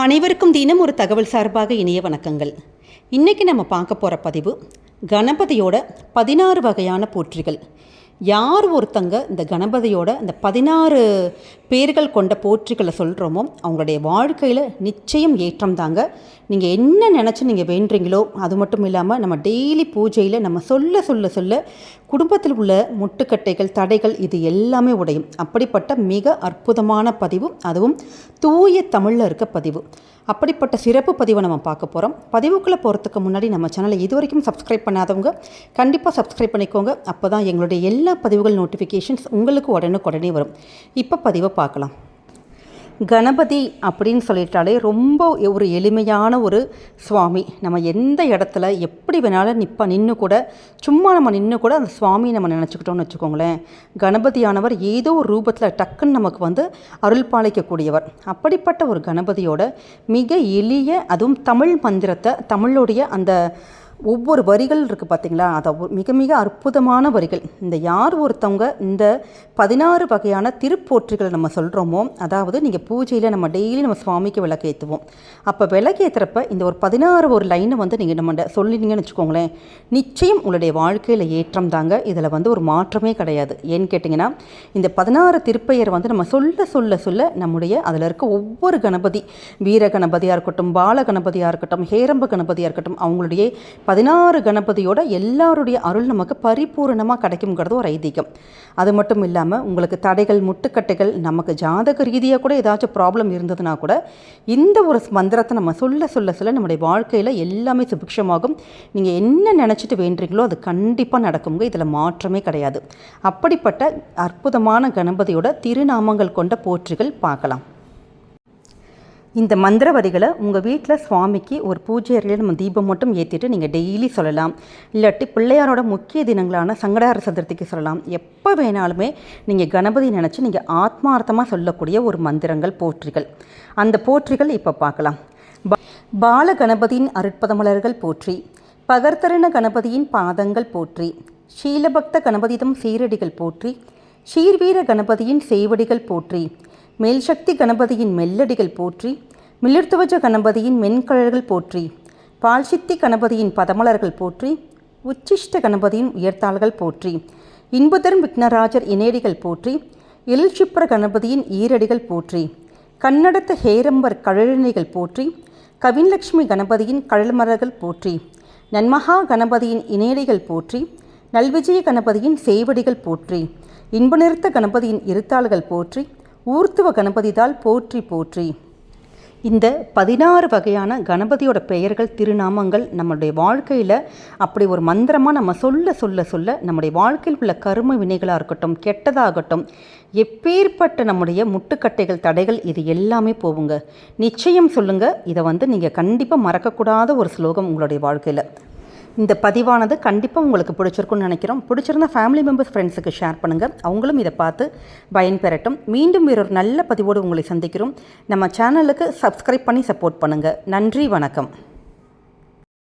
அனைவருக்கும் தினம் ஒரு தகவல் சார்பாக இனிய வணக்கங்கள். இன்றைக்கி நம்ம பார்க்க போகிற பதிவு கணபதியோட 16 வகையான போற்றிகள். யார் ஒருத்தங்க இந்த கணபதியோட இந்த 16 பேர்கள் கொண்ட போற்றிகளை சொல்கிறோமோ அவங்களுடைய வாழ்க்கையில் நிச்சயம் ஏற்றம் தாங்க. நீங்கள் என்ன நினச்சி நீங்கள் வேண்டுறீங்களோ அது மட்டும் இல்லாமல் நம்ம டெய்லி பூஜையில் நம்ம சொல்ல குடும்பத்தில் உள்ள முட்டுக்கட்டைகள் தடைகள் இது எல்லாமே உடையும். அப்படிப்பட்ட மிக அற்புதமான பதிவு, அதுவும் தூய தமிழில் இருக்க பதிவு. அப்படிப்பட்ட சிறப்பு பதிவை நம்ம பார்க்க போகிறோம். பதிவுக்குள்ளே போகிறதுக்கு முன்னாடி நம்ம சேனலை இது வரைக்கும் சப்ஸ்கிரைப் பண்ணாதவங்க கண்டிப்பாக சப்ஸ்கிரைப் பண்ணிக்கோங்க. அப்போ தான் எங்களுடைய எல்லா பதிவுகள் நோட்டிஃபிகேஷன்ஸ் உங்களுக்கு உடனே வரும். இப்போ பதிவை பார்க்கலாம். கணபதி அப்படின்னு சொல்லிட்டாலே ரொம்ப ஒரு எளிமையான ஒரு சுவாமி. நம்ம எந்த இடத்துல எப்படி வேணாலும் நின்று கூட சும்மா நம்ம நின்று கூட அந்த சுவாமியை நம்ம நினச்சிக்கிட்டோம்னு வச்சுக்கோங்களேன். கணபதியானவர் ஏதோ ஒரு ரூபத்தில் டக்குன்னு நமக்கு அருள் பாலிக்கக்கூடியவர். அப்படிப்பட்ட ஒரு கணபதியோட மிக எளிய, அதுவும் தமிழ் மந்திரத்தை, தமிழுடைய அந்த ஒவ்வொரு வரிகள் இருக்குது பார்த்திங்களா, அதை மிக அற்புதமான வரிகள். இந்த யார் ஒருத்தவங்க இந்த 16 வகையான திருப்போற்றிகளை நம்ம சொல்கிறோமோ, அதாவது நீங்கள் பூஜையில் நம்ம டெய்லி நம்ம சுவாமிக்கு விளக்கேற்றுவோம். அப்போ விளக்கேற்றுறப்ப இந்த ஒரு 16 லைனை நீங்கள் நம்ம சொல்லினீங்கன்னு வச்சுக்கோங்களேன், நிச்சயம் உங்களுடைய வாழ்க்கையில் ஏற்றம் தாங்க. இதில் ஒரு மாற்றமே கிடையாது. ஏன்னு கேட்டிங்கன்னா, இந்த 16 திருப்பெயர் நம்ம சொல்ல நம்முடைய அதில் இருக்க ஒவ்வொரு கணபதி, வீர கணபதியாக இருக்கட்டும், பால கணபதியாக இருக்கட்டும், ஹேரம்ப கணபதியாக இருக்கட்டும், அவங்களுடைய 16 கணபதியோட எல்லாருடைய அருள் நமக்கு பரிபூர்ணமாக கிடைக்குங்கிறது ஒரு ஐதீகம். அது மட்டும் இல்லாமல் உங்களுக்கு தடைகள், முட்டுக்கட்டைகள், நமக்கு ஜாதக ரீதியாக கூட ஏதாச்சும் ப்ராப்ளம் இருந்ததுன்னா கூட இந்த ஒரு மந்திரத்தை நம்ம சொல்ல நம்முடைய வாழ்க்கையில் எல்லாமே சுபிக்ஷமாகும். நீங்கள் என்ன நினச்சிட்டு வேண்டுறீங்களோ அது கண்டிப்பாக நடக்குங்க. இதில் மாற்றமே கிடையாது. அப்படிப்பட்ட அற்புதமான கணபதியோட திருநாமங்கள் கொண்ட போற்றிகள் பார்க்கலாம். இந்த மந்திர வரிகளை உங்கள் வீட்டில் சுவாமிக்கு ஒரு பூஜை அறையில் நம்ம தீபம் மட்டும் ஏற்றிட்டு நீங்கள் டெய்லி சொல்லலாம். இல்லாட்டி பிள்ளையாரோட முக்கிய தினங்களான சங்கடஹர சதுர்த்திக்கு சொல்லலாம். எப்போ வேணாலுமே நீங்கள் கணபதி நினச்சி நீங்கள் ஆத்மார்த்தமாக சொல்லக்கூடிய ஒரு மந்திரங்கள், போற்றிகள். அந்த போற்றிகள் இப்போ பார்க்கலாம். பால கணபதியின் அருட்பதமலர்கள் போற்றி, பகர்த்தருண கணபதியின் பாதங்கள் போற்றி, ஷீலபக்த கணபதிதம் சீரடிகள் போற்றி, ஷீர்வீர கணபதியின் சேவடிகள் போற்றி, மேல்சக்தி கணபதியின் மெல்லடிகள் போற்றி, மிளிர்த்துவஜ கணபதியின் மென்கழல்கள் போற்றி, பால்சித்தி கணபதியின் பதமலர்கள் போற்றி, உச்சிஷ்ட கணபதியின் உயர்த்தாள்கள் போற்றி, இன்புதரும் விக்னராஜர் இணையடிகள் போற்றி, எழில்சிப்ர கணபதியின் ஈரடிகள் போற்றி, கண்ணடத்த ஹேரம்பர் கழலினைகள் போற்றி, கவின்லக்ஷ்மி கணபதியின் கழல்மலர்கள் போற்றி, நன்மகா கணபதியின் இணையடிகள் போற்றி, நல்விஜய கணபதியின் சேவடிகள் போற்றி, இன்ப நிறுத்த கணபதியின் இருத்தாள்கள் போற்றி, ஊர்த்துவ கணபதிதால் போற்றி போற்றி. இந்த 16 வகையான கணபதியோட பெயர்கள், திருநாமங்கள் நம்முடைய வாழ்க்கையில் அப்படி ஒரு மந்திரமாக நம்ம சொல்ல நம்முடைய வாழ்க்கையில் உள்ள கரும வினைகளாக இருக்கட்டும், கெட்டதாகட்டும், எப்பேற்பட்ட நம்முடைய முட்டுக்கட்டைகள், தடைகள், இது எல்லாமே போகுங்க. நிச்சயம் சொல்லுங்கள். இதை நீங்கள் கண்டிப்பாக மறக்கக்கூடாத ஒரு ஸ்லோகம் உங்களுடைய வாழ்க்கையில். இந்த பதிவானது கண்டிப்பாக உங்களுக்கு பிடிச்சிருக்குன்னு நினைக்கிறோம். பிடிச்சிருந்தா ஃபேமிலி மெம்பர்ஸ், ஃப்ரெண்ட்ஸுக்கு ஷேர் பண்ணுங்கள். அவங்களும் இதை பார்த்து பயன்பெறட்டும். மீண்டும் வேறொரு நல்ல பதிவோடு உங்களை சந்திக்கிறோம். நம்ம சேனலுக்கு சப்ஸ்கிரைப் பண்ணி சப்போர்ட் பண்ணுங்கள். நன்றி, வணக்கம்.